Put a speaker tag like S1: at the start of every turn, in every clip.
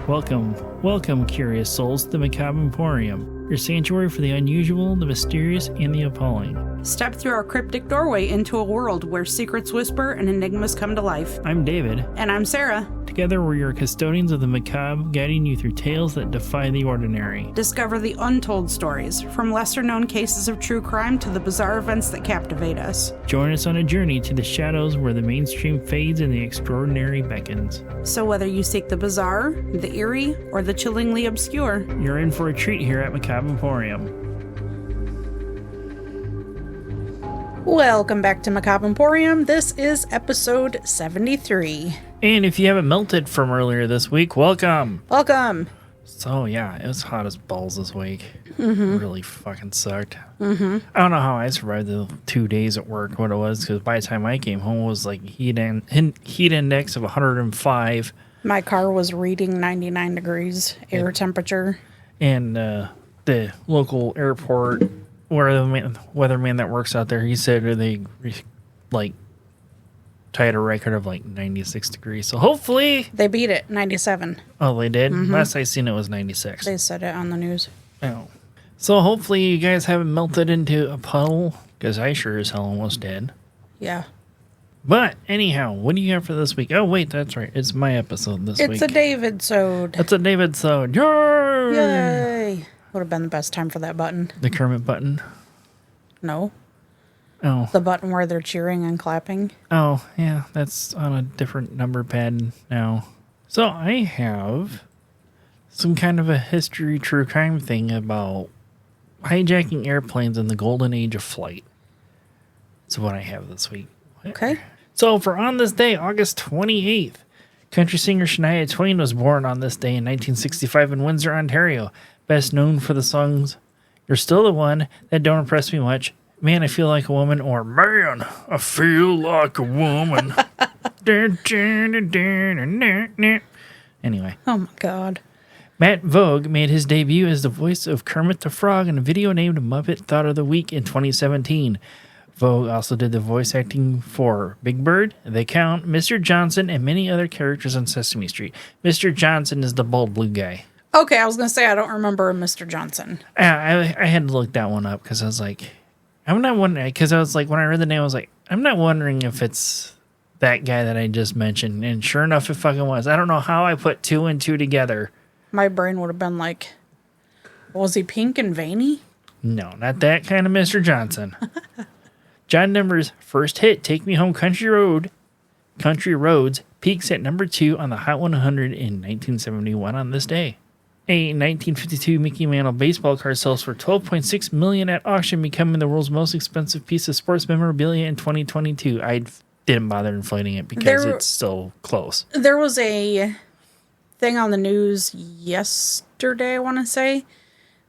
S1: Welcome, curious souls, to the Macabre Emporium, your sanctuary for the unusual, the mysterious, and the appalling.
S2: Step through our cryptic doorway into a world where secrets whisper and enigmas come to life.
S1: I'm David.
S2: And I'm Sarah.
S1: Together, we're your custodians of the macabre, guiding you through tales that defy the ordinary.
S2: Discover the untold stories, from lesser-known cases of true crime to the bizarre events that captivate us.
S1: Join us on a journey to the shadows where the mainstream fades and the extraordinary beckons.
S2: So whether you seek the bizarre, the eerie, or the chillingly obscure,
S1: you're in for a treat here at Macabre Emporium.
S2: Welcome back to Macabre Emporium. This is episode 73.
S1: And if you haven't melted from earlier this week, welcome!
S2: Welcome!
S1: So yeah, it was hot as balls this week. Mm-hmm. It really fucking sucked. Mm-hmm. I don't know how I survived the 2 days at work, what it was, because by the time I came home, it was like heat index of 105.
S2: My car was reading 99 degrees air temperature.
S1: And the local airport, where the weatherman that works out there, he said they tied a record of 96 degrees. So hopefully
S2: they beat it, 97.
S1: Oh, they did? Mm-hmm. Last I seen it was 96.
S2: They said it on the news.
S1: Oh. So hopefully you guys haven't melted into a puddle, because I sure as hell almost did.
S2: Yeah.
S1: But anyhow, what do you have for this week? Oh wait, that's right. It's my episode this week.
S2: It's a David-sode.
S1: It's a David-sode. Yay!
S2: Yay! Would have been the best time for that button.
S1: The Kermit button?
S2: No.
S1: Oh.
S2: The button where they're cheering and clapping.
S1: Oh, yeah. That's on a different number pad now. So I have some kind of a history true crime thing about hijacking airplanes in the golden age of flight. That's what I have this week.
S2: Okay.
S1: So for on this day, August 28th, country singer Shania Twain was born on this day in 1965 in Windsor, Ontario. Best known for the songs You're Still the One, That Don't Impress Me Much, Man, I Feel Like a Woman, or Man, I Feel Like a Woman. Anyway.
S2: Oh my God.
S1: Matt Vogue made his debut as the voice of Kermit the Frog in a video named Muppet Thought of the Week in 2017. Vogue also did the voice acting for Big Bird, The Count, Mr. Johnson, and many other characters on Sesame Street. Mr. Johnson is the bald blue guy.
S2: Okay, I was going to say I don't remember Mr. Johnson.
S1: I had to look that one up because I was like, I'm not wondering, because I was like, when I read the name, I was like, I'm not wondering if it's that guy that I just mentioned. And sure enough, it fucking was. I don't know how I put two and two together.
S2: My brain would have been like, was he pink and veiny?
S1: No, not that kind of Mr. Johnson. John Denver's first hit, Take Me Home Country Roads, peaks at number 2 on the Hot 100 in 1971 on this day. A 1952 Mickey Mantle baseball card sells for $12.6 million at auction, becoming the world's most expensive piece of sports memorabilia in 2022. I didn't bother inflating it because it's so close.
S2: There was a thing on the news yesterday, I want to say,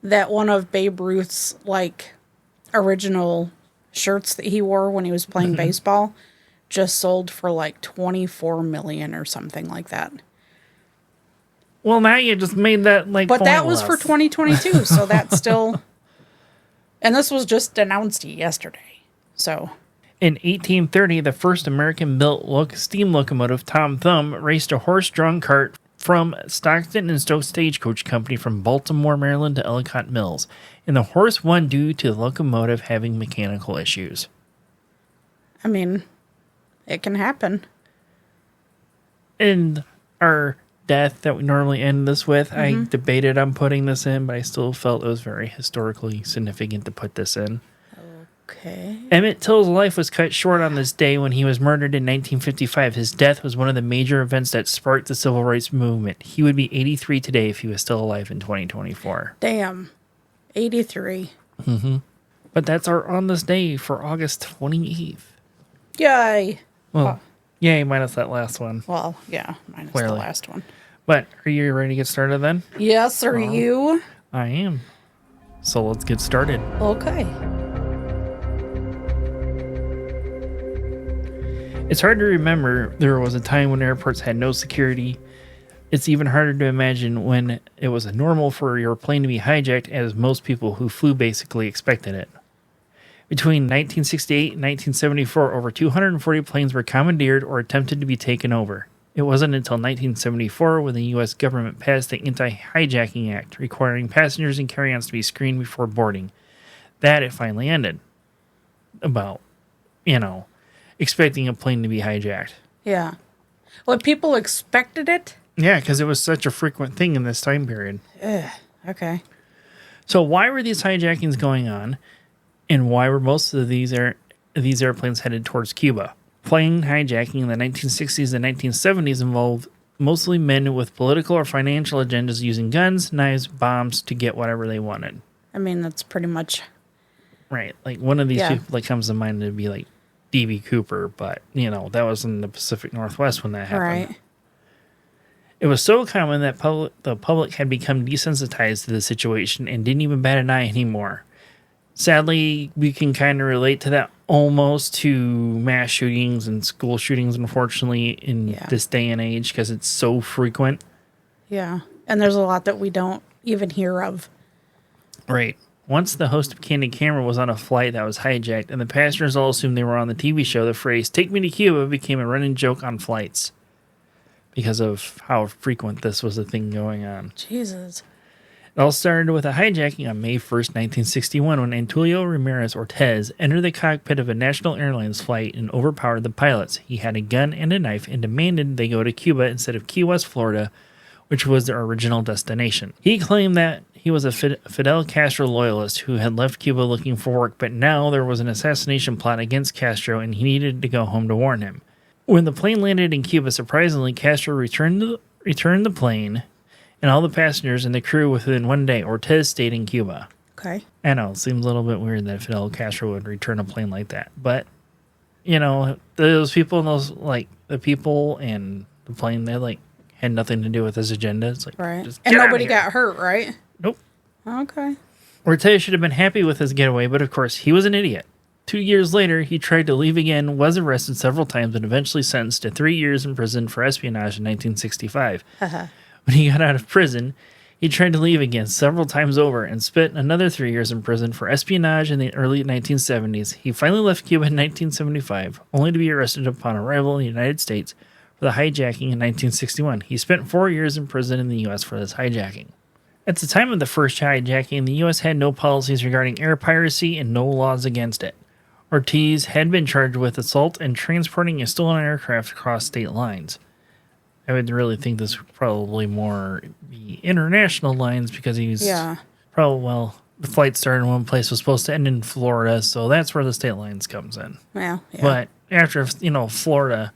S2: that one of Babe Ruth's original shirts that he wore when he was playing baseball just sold for $24 million or something like that.
S1: Well, now you just made that
S2: But pointless. That was for 2022, so that's still... And this was just announced yesterday, so...
S1: In 1830, the first American-built steam locomotive, Tom Thumb, raced a horse-drawn cart from Stockton and Stoke Stagecoach Company from Baltimore, Maryland to Ellicott Mills, and the horse won due to the locomotive having mechanical issues.
S2: I mean, it can happen.
S1: And our death that we normally end this with, I debated on putting this in, but I still felt it was very historically significant to put this in.
S2: Okay.
S1: Emmett Till's life was cut short on this day when he was murdered in 1955. His death was one of the major events that sparked the civil rights movement. He would be 83 today if he was still alive in 2024.
S2: Damn. 83.
S1: Mm-hmm. But that's our on this day for August 28th.
S2: Yay.
S1: Well, yay, minus that last one.
S2: Well, yeah, minus the last one.
S1: But are you ready to get started then?
S2: Yes, are you?
S1: I am. So let's get started.
S2: Okay.
S1: It's hard to remember there was a time when airports had no security. It's even harder to imagine when it was normal for your plane to be hijacked, as most people who flew basically expected it. Between 1968 and 1974, over 240 planes were commandeered or attempted to be taken over. It wasn't until 1974 when the U.S. government passed the Anti-Hijacking Act, requiring passengers and carry-ons to be screened before boarding, that it finally ended. About, expecting a plane to be hijacked.
S2: Yeah. Well, people expected it?
S1: Yeah, because it was such a frequent thing in this time period.
S2: Okay.
S1: So why were these hijackings going on, and why were most of these airplanes headed towards Cuba? Plane hijacking in the 1960s and 1970s involved mostly men with political or financial agendas using guns, knives, bombs to get whatever they wanted.
S2: I mean, that's pretty much...
S1: Right. Like, one of these people that comes to mind would be, like, D.B. Cooper, but, that was in the Pacific Northwest when that happened.
S2: Right.
S1: It was so common that the public had become desensitized to the situation and didn't even bat an eye anymore. Sadly, we can kind of relate to that almost to mass shootings and school shootings, unfortunately, in this day and age, because it's so frequent.
S2: Yeah, and there's a lot that we don't even hear of.
S1: Right. Once the host of Candid Camera was on a flight that was hijacked, and the passengers all assumed they were on the TV show, the phrase, "Take me to Cuba," became a running joke on flights because of how frequent this was a thing going on.
S2: Jesus.
S1: It all started with a hijacking on May 1st, 1961, when Antonio Ramirez Ortez entered the cockpit of a National Airlines flight and overpowered the pilots. He had a gun and a knife and demanded they go to Cuba instead of Key West, Florida, which was their original destination. He claimed that he was a Fidel Castro loyalist who had left Cuba looking for work, but now there was an assassination plot against Castro and he needed to go home to warn him. When the plane landed in Cuba, surprisingly, Castro returned the plane and all the passengers and the crew within one day. Ortez stayed in Cuba.
S2: Okay.
S1: I know, it seems a little bit weird that Fidel Castro would return a plane like that. But, those people, the people and the plane, they, had nothing to do with his agenda. It's like,
S2: right.
S1: Just
S2: and nobody got hurt, right?
S1: Nope.
S2: Okay.
S1: Ortez should have been happy with his getaway, but of course, he was an idiot. 2 years later, he tried to leave again, was arrested several times, and eventually sentenced to 3 years in prison for espionage in 1965. When he got out of prison, he tried to leave again several times over and spent another 3 years in prison for espionage in the early 1970s. He finally left Cuba in 1975, only to be arrested upon arrival in the United States for the hijacking in 1961. He spent 4 years in prison in the U.S. for this hijacking. At the time of the first hijacking, the U.S. had no policies regarding air piracy and no laws against it. Ortiz had been charged with assault and transporting a stolen aircraft across state lines. I would really think this would probably more be international lines because he's the flight started in one place, was supposed to end in Florida, so that's where the state lines comes in.
S2: Yeah.
S1: But after, Florida,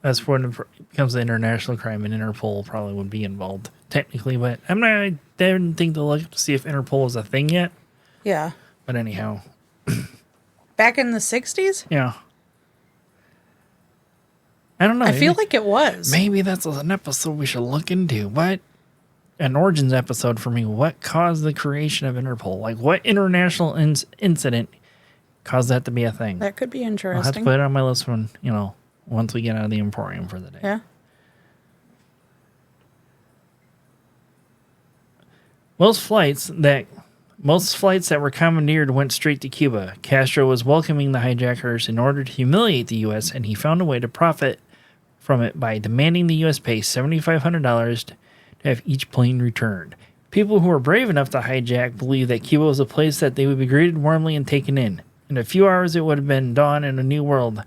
S1: that's when it becomes an international crime, and Interpol probably would be involved, technically, but I didn't think to look to see if Interpol is a thing yet.
S2: Yeah.
S1: But anyhow.
S2: Back in the 60s?
S1: Yeah. I don't know.
S2: I feel like it was.
S1: Maybe that's an episode we should look into. What? An origins episode for me. What caused the creation of Interpol? Like, what international incident caused that to be a thing?
S2: That could be interesting.
S1: I'll have to put it on my list when, once we get out of the Emporium for the day.
S2: Yeah.
S1: Most flights that were commandeered went straight to Cuba. Castro was welcoming the hijackers in order to humiliate the U.S., and he found a way to profit from it by demanding the U.S. pay $7,500 to have each plane returned. People who were brave enough to hijack believed that Cuba was a place that they would be greeted warmly and taken in. In a few hours, it would have been dawn in a new world.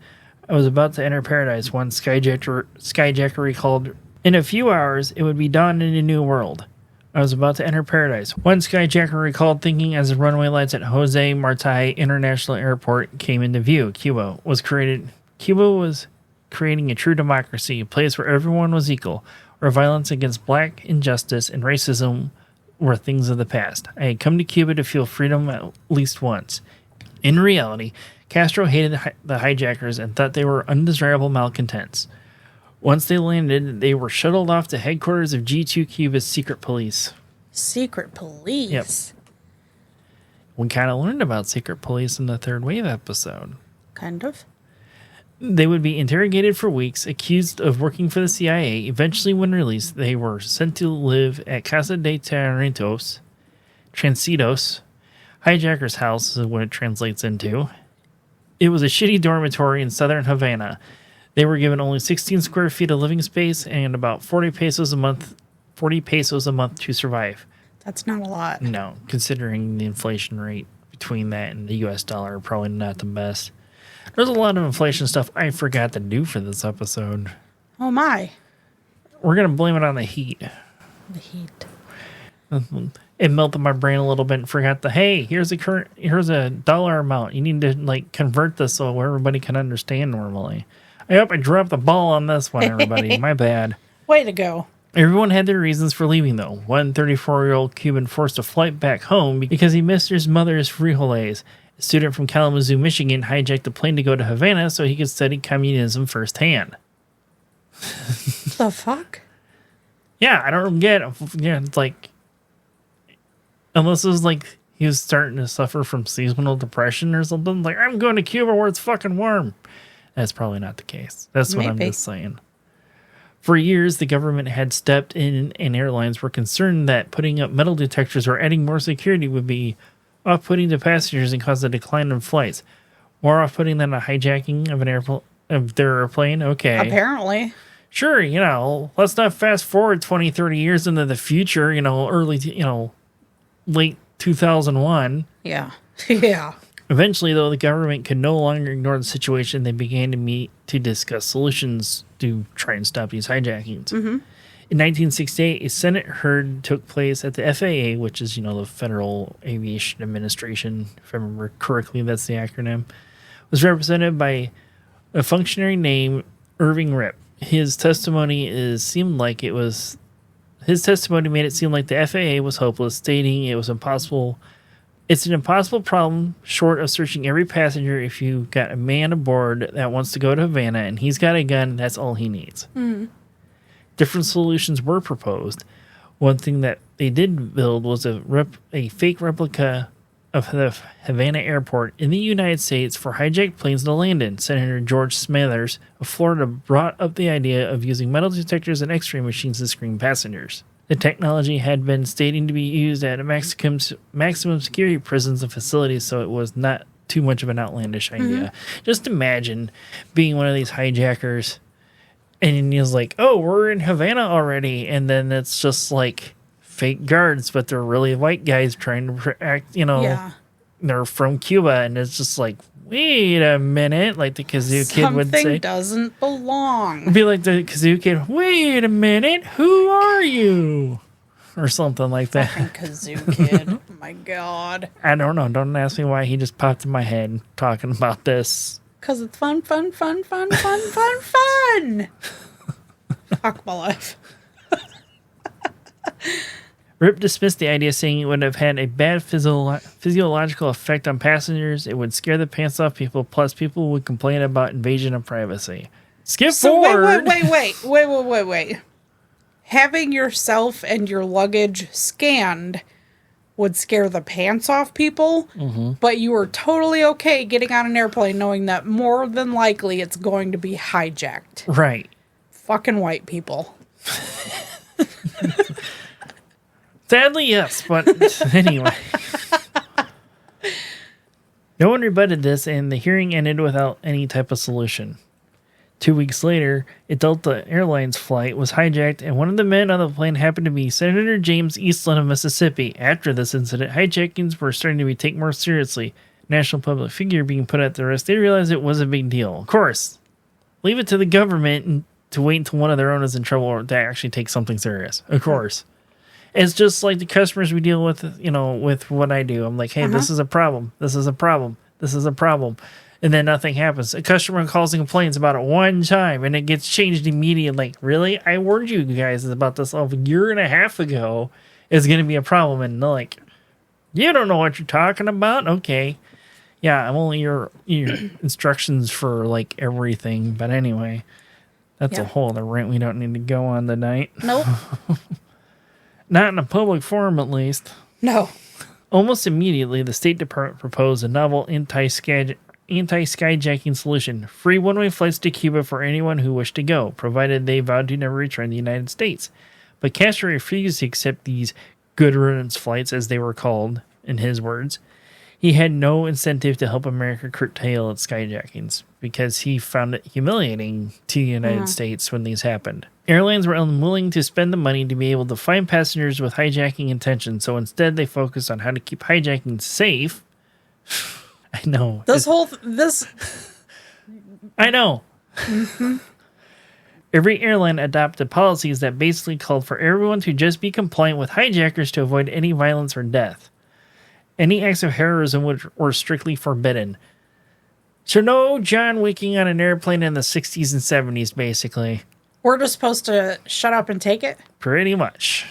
S1: I was about to enter paradise, one skyjacker recalled. In a few hours, it would be dawn in a new world. I was about to enter paradise. One skyjacker recalled thinking as the runway lights at Jose Marti International Airport came into view. Cuba was creating a true democracy, a place where everyone was equal, where violence against black injustice and racism were things of the past. I had come to Cuba to feel freedom at least once. In reality, Castro hated the hijackers and thought they were undesirable malcontents. Once they landed, they were shuttled off to headquarters of G2 Cuba's secret police.
S2: Secret police?
S1: Yep. We kind of learned about secret police in the Third Wave episode.
S2: Kind of.
S1: They would be interrogated for weeks, accused of working for the CIA. Eventually, when released, they were sent to live at Casa de Transitos, hijacker's house is what it translates into. It was a shitty dormitory in southern Havana. They were given only 16 square feet of living space and about 40 pesos a month to survive.
S2: That's not a lot.
S1: No, considering the inflation rate between that and the US dollar, probably not the best. There's a lot of inflation stuff I forgot to do for this episode.
S2: Oh my.
S1: We're going to blame it on the heat.
S2: The heat.
S1: It melted my brain a little bit and forgot here's a dollar amount. You need to like convert this so everybody can understand normally. I dropped the ball on this one, everybody. My bad.
S2: Way to go.
S1: Everyone had their reasons for leaving, though. One 34-year-old Cuban forced a flight back home because he missed his mother's frijoles. A student from Kalamazoo, Michigan, hijacked a plane to go to Havana so he could study communism firsthand.
S2: The fuck?
S1: Yeah, I don't get it. Yeah, it's like... Unless it was like he was starting to suffer from seasonal depression or something. Like, I'm going to Cuba where it's fucking warm. That's probably not the case. That's what I'm just saying. For years, the government had stepped in and airlines were concerned that putting up metal detectors or adding more security would be off-putting to passengers and cause a decline in flights. More off-putting than a hijacking of their airplane? Okay.
S2: Apparently.
S1: Sure, let's not fast forward 20, 30 years into the future, late 2001.
S2: Yeah. Yeah.
S1: Eventually, though, the government could no longer ignore the situation. They began to meet to discuss solutions to try and stop these hijackings.
S2: Mm-hmm.
S1: In 1968, a Senate hearing took place at the FAA, which is, the Federal Aviation Administration, if I remember correctly, that's the acronym, was represented by a functionary named Irving Rip. His testimony made it seem like the FAA was hopeless, stating it was impossible. It's an impossible problem short of searching every passenger. If you got a man aboard that wants to go to Havana and he's got a gun, that's all he needs.
S2: Mm.
S1: Different solutions were proposed. One thing that they did build was a fake replica of the Havana airport in the United States for hijacked planes to land in. Senator George Smathers of Florida brought up the idea of using metal detectors and x-ray machines to screen passengers. The technology had been stating to be used at maximum security prisons and facilities, so it was not too much of an outlandish idea. Mm-hmm. Just imagine being one of these hijackers, and he's like, "Oh, we're in Havana already," and then it's just like fake guards, but they're really white guys trying to act, they're from Cuba, and it's just like, wait a minute, like the kazoo kid would say.
S2: Something doesn't belong.
S1: It'd be like the kazoo kid, wait a minute, who are you? Or something like that.
S2: Fucking kazoo kid. Oh my God.
S1: I don't know. Don't ask me why he just popped in my head talking about this.
S2: Because it's fun. Fuck my life.
S1: Rip dismissed the idea, saying it would have had a bad physiological effect on passengers. It would scare the pants off people, plus people would complain about invasion of privacy. Skip forward.
S2: Wait. Having yourself and your luggage scanned would scare the pants off people, but you were totally okay getting on an airplane knowing that more than likely it's going to be hijacked.
S1: Right.
S2: Fucking white people.
S1: Sadly, yes, but anyway. No one rebutted this, and the hearing ended without any type of solution. 2 weeks later, a Delta Airlines flight was hijacked, and one of the men on the plane happened to be Senator James Eastland of Mississippi. After this incident, hijackings were starting to be taken more seriously. National public figure being put at the risk, they realized it was a big deal. Of course, leave it to the government to wait until one of their own is in trouble or to actually take something serious. Of course. It's just like the customers we deal with, with what I do. I'm like, hey, this is a problem. This is a problem. This is a problem. And then nothing happens. A customer calls and complains about it one time, and it gets changed immediately. Like, really? I warned you guys about this a year and a half ago. It's going to be a problem. And they're like, you don't know what you're talking about? Okay. Yeah, I'm only your instructions for, like, everything. But anyway, that's a whole other rant we don't need to go on tonight.
S2: Nope.
S1: Not in a public forum, at least.
S2: No.
S1: Almost immediately, the State Department proposed a novel anti-skyjacking solution. Free one-way flights to Cuba for anyone who wished to go, provided they vowed to never return to the United States. But Castro refused to accept these good riddance flights, as they were called, in his words. He had no incentive to help America curtail its skyjackings because he found it humiliating to the United States when these happened. Airlines were unwilling to spend the money to be able to find passengers with hijacking intentions, so instead they focused on how to keep hijacking safe. I know. I know. Every airline adopted policies that basically called for everyone to just be compliant with hijackers to avoid any violence or death. Any acts of heroism were strictly forbidden. So no John Wicking on an airplane in the 60s and 70s, basically.
S2: We're just supposed to shut up and take it?
S1: Pretty much.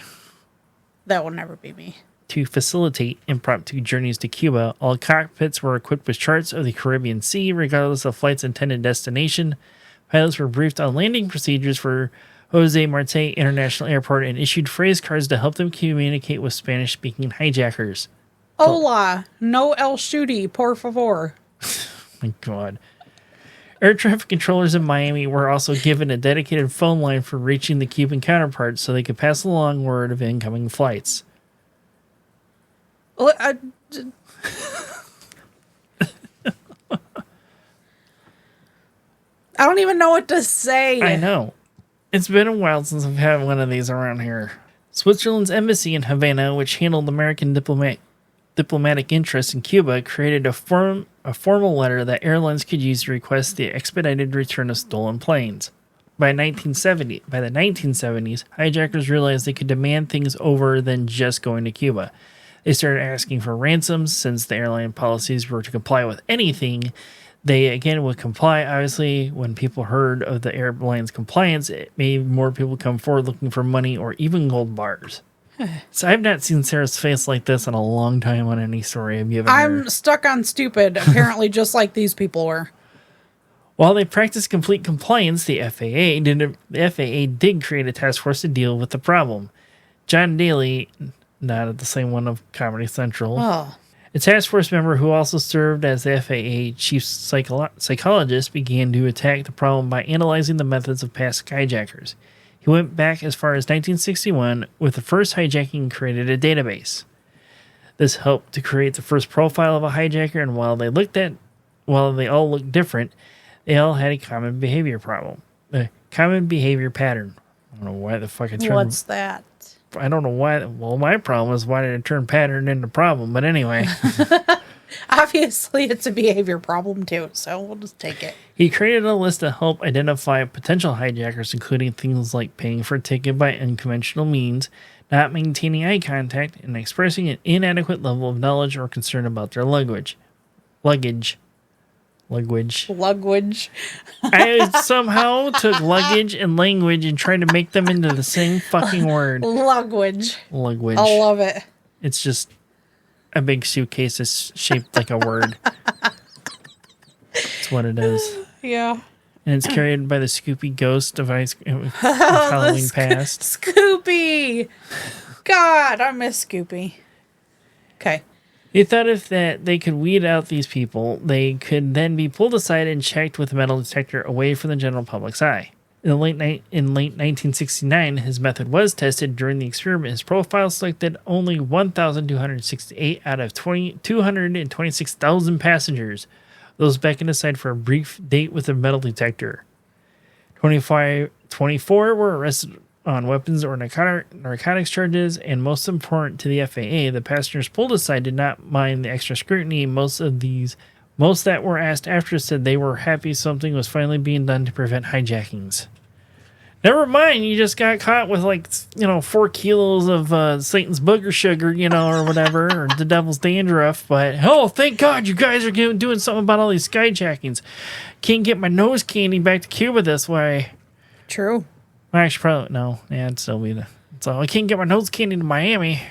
S2: That will never be me.
S1: To facilitate impromptu journeys to Cuba, all cockpits were equipped with charts of the Caribbean Sea, regardless of flight's intended destination. Pilots were briefed on landing procedures for Jose Marte International Airport and issued phrase cards to help them communicate with Spanish-speaking hijackers.
S2: Hola, no el shooty, por favor.
S1: My God. Air traffic controllers in Miami were also given a dedicated phone line for reaching the Cuban counterparts so they could pass along word of incoming flights.
S2: I don't even know what to say.
S1: I know. It's been a while since I've had one of these around here. Switzerland's embassy in Havana, which handled American diplomatic interests in Cuba, created a formal letter that airlines could use to request the expedited return of stolen planes. By the 1970s, hijackers realized they could demand things over than just going to Cuba. They started asking for ransoms. Since the airline policies were to comply with anything, they again would comply. Obviously, when people heard of the airline's compliance, it made more people come forward looking for money or even gold bars. So I've not seen Sarah's face like this in a long time on any story I've given her.
S2: I'm stuck on stupid, apparently just like these people were.
S1: While they practiced complete compliance, the FAA did create a task force to deal with the problem. John Daly, not the same one of Comedy Central, a task force member who also served as the FAA chief psychologist, began to attack the problem by analyzing the methods of past hijackers. He went back as far as 1961 with the first hijacking and created a database. This helped to create the first profile of a hijacker, and while they all looked different, they all had a common behavior problem. A common behavior pattern. I don't know why the fuck I turned...
S2: What's that?
S1: I don't know why... Well, my problem is why did I turn pattern into problem? But anyway...
S2: Obviously, it's a behavior problem, too, so we'll just take it.
S1: He created a list to help identify potential hijackers, including things like paying for a ticket by unconventional means, not maintaining eye contact, and expressing an inadequate level of knowledge or concern about their luggage. I somehow took luggage and language and tried to make them into the same fucking word.
S2: Luggage.
S1: I
S2: love it.
S1: It's just a big suitcase is shaped like a word. That's what it is.
S2: Yeah.
S1: And it's carried by the Scoopy ghost of Halloween Past.
S2: Scoopy! God, I miss Scoopy. Okay.
S1: He thought if that they could weed out these people, they could then be pulled aside and checked with a metal detector away from the general public's eye. In late 1969, his method was tested. During the experiment, his profile selected only 1,268 out of 226,000 passengers. Those beckoned aside for a brief date with a metal detector. 24 were arrested on weapons or narcotics charges, and most important to the FAA, the passengers pulled aside did not mind the extra scrutiny. Most that were asked after said they were happy something was finally being done to prevent hijackings. Never mind, you just got caught with 4 kilos of Satan's booger sugar, or whatever, or the devil's dandruff. But thank God you guys are doing something about all these skyjackings. Can't get my nose candy back to Cuba this way.
S2: True.
S1: Well, actually, probably no. Yeah, it'd still be I can't get my nose candy to Miami.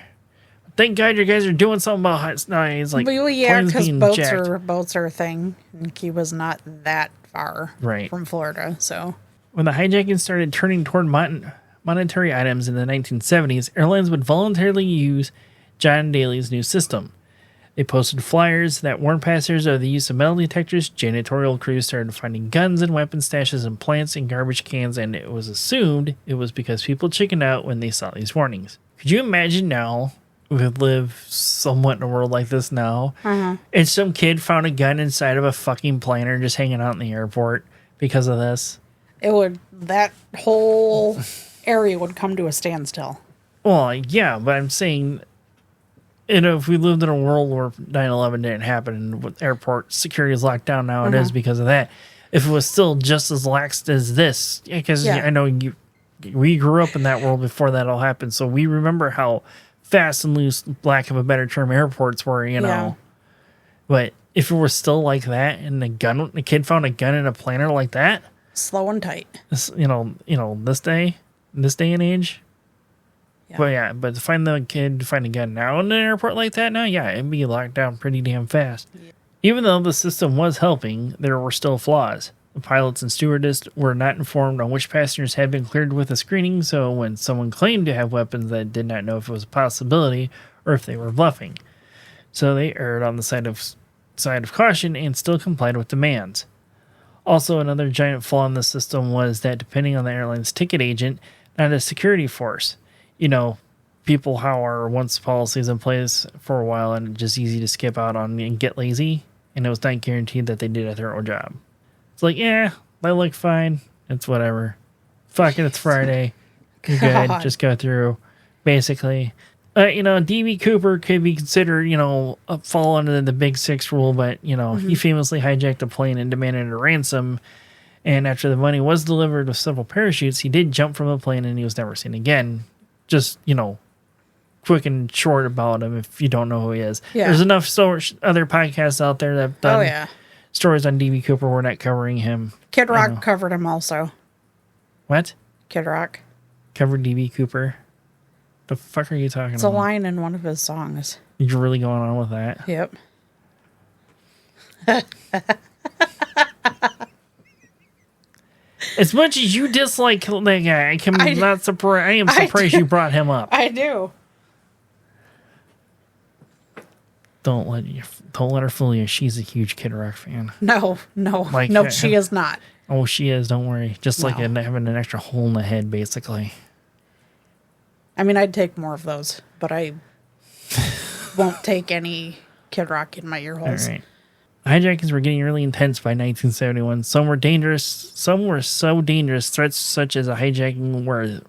S1: Thank God you guys are doing something about it. No, it's like
S2: because boats are a thing, and Cuba's not that far from Florida. So
S1: when the hijacking started turning toward monetary items in the 1970s, airlines would voluntarily use John Daly's new system. They posted flyers that warned passengers of the use of metal detectors. Janitorial crews started finding guns and weapon stashes and plants in garbage cans, and it was assumed it was because people chickened out when they saw these warnings. Could you imagine now live somewhat in a world like this now,
S2: Uh-huh.
S1: and some kid found a gun inside of a fucking planner just hanging out in the airport because of this.
S2: That whole area would come to a standstill.
S1: Well, yeah, but I'm saying, if we lived in a world where 9/11 didn't happen and with airport security is locked down now, it is because of that. If it was still just as lax as this, because I know we grew up in that world before that all happened, so we remember how fast and loose, lack of a better term, airports were, you know.
S2: Yeah.
S1: But if it was still like that, and the kid found a gun in a planner like that,
S2: Slow and tight.
S1: this, this day and age.
S2: Yeah.
S1: But to find a gun now in an airport like that now, it'd be locked down pretty damn fast. Yeah. Even though the system was helping, there were still flaws. The pilots and stewardess were not informed on which passengers had been cleared with a screening, so when someone claimed to have weapons, they did not know if it was a possibility or if they were bluffing. So they erred on the side of caution and still complied with demands. Also, another giant flaw in the system was that depending on the airline's ticket agent, not a security force. People how are once policies in place for a while and just easy to skip out on and get lazy, and it was not guaranteed that they did a thorough job. It's like, they look fine. It's whatever. Fuck it, it's Friday. You're good. Just go through. Basically. D.B. Cooper could be considered, fall under the Big Six rule, but, he famously hijacked a plane and demanded a ransom. And after the money was delivered with several parachutes, he did jump from the plane and he was never seen again. Just, quick and short about him if you don't know who he is. Yeah. There's enough other podcasts out there that have done stories on D.B. Cooper. We're not covering him.
S2: Kid Rock covered him also.
S1: What?
S2: Kid Rock
S1: covered D.B. Cooper? The fuck are you talking about?
S2: It's a line in one of his songs.
S1: You're really going on with that?
S2: Yep.
S1: As much as you dislike that guy, I am surprised you brought him up.
S2: I do.
S1: Don't let her fool you. She's a huge Kid Rock fan.
S2: No, she is not.
S1: Oh, she is. Don't worry. Just like having an extra hole in the head, basically.
S2: I mean, I'd take more of those, but I won't take any Kid Rock in my ear holes.
S1: All right. Hijackings were getting really intense by 1971. Some were dangerous. Some were so dangerous, threats such as a hijacking where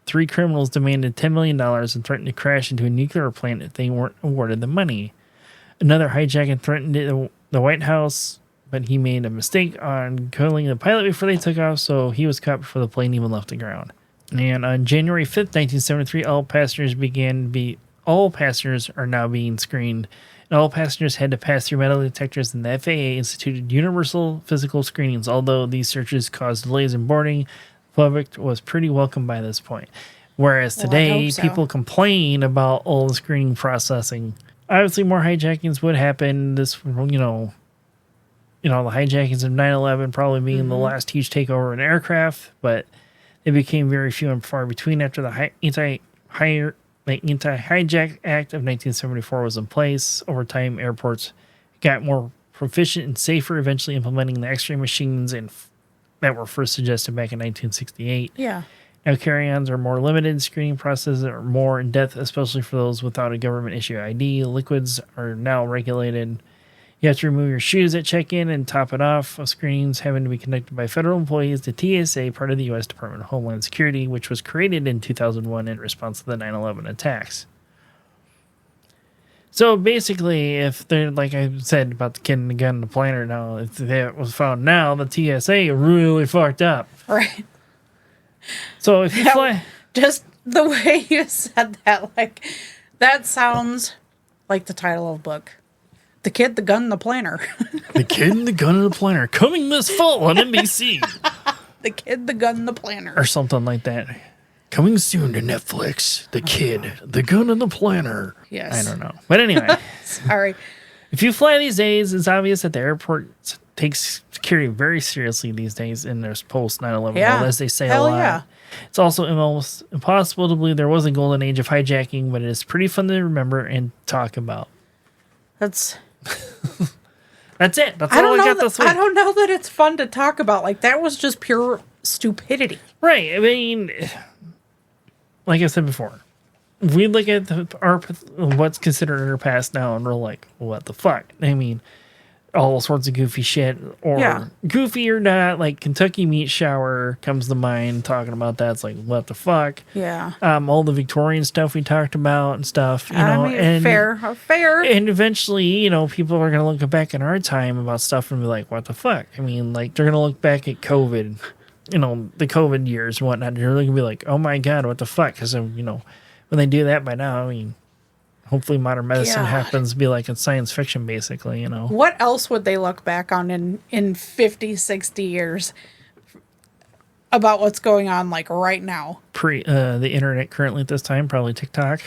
S1: 3 criminals demanded $10 million and threatened to crash into a nuclear plant if they weren't awarded the money. Another hijacking threatened the White House, but he made a mistake on killing the pilot before they took off, so he was caught before the plane even left the ground. And on January 5th, 1973, all passengers are now being screened. And all passengers had to pass through metal detectors, and the FAA instituted universal physical screenings. Although these searches caused delays in boarding, the public was pretty welcome by this point. Whereas today, people complain about all the screening processing. Obviously, more hijackings would happen. The hijackings of 9/11 probably being the last huge takeover in aircraft, but they became very few and far between after the Anti-Hijack Act of 1974 was in place. Over time, airports got more proficient and safer, eventually implementing the X-ray machines that were first suggested back in 1968.
S2: Yeah.
S1: Now, carry-ons are more limited. Screening processes are more in-depth, especially for those without a government-issue ID. Liquids are now regulated. You have to remove your shoes at check-in and top it off. Screenings having to be conducted by federal employees. The TSA, part of the U.S. Department of Homeland Security, which was created in 2001 in response to the 9/11 attacks. So basically, if they're, like I said about the kid and the gun and the planner now, if that was found now, the TSA really fucked up.
S2: Right.
S1: So if you fly...
S2: Just the way you said that, that sounds like the title of a book. The Kid, the Gun, and the Planner.
S1: The Kid, and the Gun, and the Planner. Coming this fall on NBC.
S2: The Kid, the Gun, and the Planner.
S1: Or something like that. Coming soon to Netflix. The Kid, the Gun, and the Planner.
S2: Yes.
S1: I don't know. But anyway.
S2: Sorry.
S1: If you fly these days, it's obvious that the airport takes security very seriously these days in their post 9/11 world, as they say a lot. Yeah. It's also almost impossible to believe there was a golden age of hijacking, but it is pretty fun to remember and talk about.
S2: That's
S1: it. That's all I got this week.
S2: I don't know that it's fun to talk about. That was just pure stupidity.
S1: Right. I mean, like I said before, we look at what's considered our past now, and we're like, what the fuck? I mean, all sorts of goofy shit, or goofy or not, like Kentucky Meat Shower comes to mind. Talking about that, it's like, what the fuck?
S2: Yeah.
S1: All the Victorian stuff we talked about and stuff, and
S2: fair.
S1: And eventually, people are gonna look back in our time about stuff and be like, what the fuck? I mean, like, they're gonna look back at COVID, the COVID years and whatnot. They're gonna be like, oh my god, what the fuck? Because when they do that by now, I mean, hopefully modern medicine happens to be like in science fiction, basically,
S2: What else would they look back on in 50, 60 years about what's going on, like, right now?
S1: The internet currently at this time, probably TikTok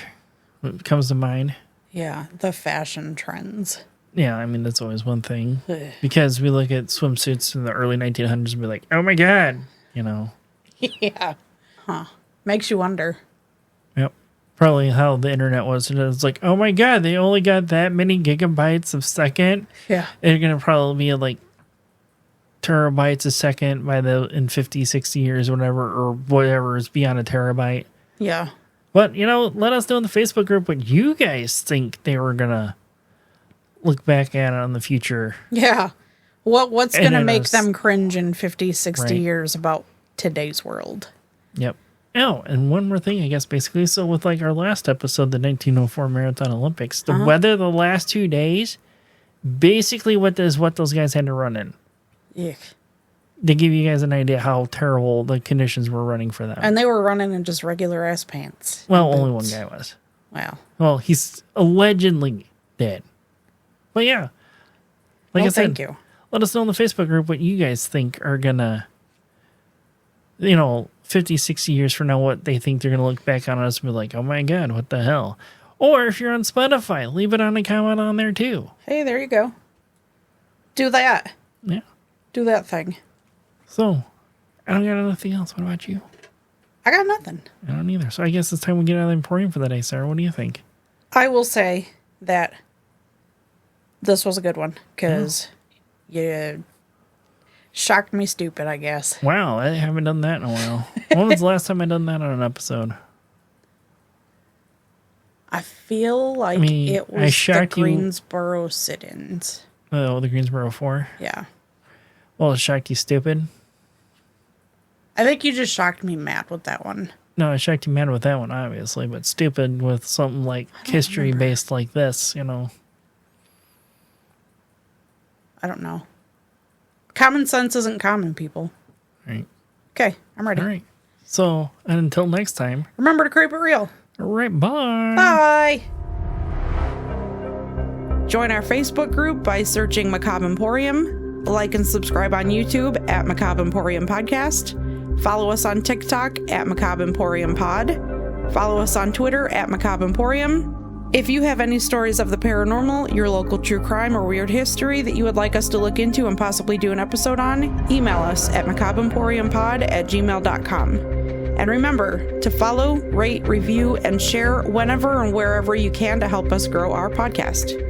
S1: comes to mind.
S2: Yeah, the fashion trends.
S1: Yeah, I mean, that's always one thing. Because we look at swimsuits in the early 1900s and be like, oh my god,
S2: Yeah. Huh. Makes you wonder.
S1: Yep. Probably how the internet was. And it's like, oh my god, they only got that many gigabytes a second.
S2: Yeah.
S1: They're going to probably be like terabytes a second in 50, 60 years, whatever, or whatever is beyond a terabyte.
S2: Yeah.
S1: But, let us know in the Facebook group what you guys think they were going to look back at in the future.
S2: Yeah. What's going to make them cringe in 50, 60 years about today's world?
S1: Yep. Oh, and one more thing, I guess, basically. So with like our last episode, the 1904 Marathon Olympics, the weather the last 2 days, basically what those guys had to run in.
S2: Yuck.
S1: To give you guys an idea how terrible the conditions were running for them.
S2: And they were running in just regular ass pants.
S1: Well, only one guy was.
S2: Wow.
S1: Well, he's allegedly dead. But yeah. Like I said,
S2: thank you.
S1: Let us know in the Facebook group what you guys think are gonna, 50, 60 years from now, what they think they're going to look back on us and be like, oh my god, what the hell? Or if you're on Spotify, leave it on a comment on there too.
S2: Hey, there you go. Do that.
S1: Yeah.
S2: Do that thing.
S1: So, I don't got anything else. What about you?
S2: I got nothing.
S1: I don't either. So I guess it's time we get out of the Emporium for the day, Sarah. What do you think?
S2: I will say that this was a good one because you shocked me stupid, I guess.
S1: Wow, I haven't done that in a while. When was the last time I done that on an episode?
S2: I feel like it was the Greensboro sit-ins.
S1: Oh, the Greensboro 4?
S2: Yeah.
S1: Well, it shocked you stupid?
S2: I think you just shocked me mad with that one.
S1: No, I shocked you mad with that one, obviously, but stupid with something like history-based like this,
S2: I don't know. Common sense isn't common, people.
S1: Right.
S2: Okay, I'm ready.
S1: All right. So, and until next time.
S2: Remember to keep it real.
S1: All right, bye.
S2: Bye. Join our Facebook group by searching Macabre Emporium. Like and subscribe on YouTube at Macabre Emporium Podcast. Follow us on TikTok at Macabre Emporium Pod. Follow us on Twitter at Macabre Emporium. If you have any stories of the paranormal, your local true crime, or weird history that you would like us to look into and possibly do an episode on, email us at macabreemporiumpod@gmail.com. And remember to follow, rate, review, and share whenever and wherever you can to help us grow our podcast.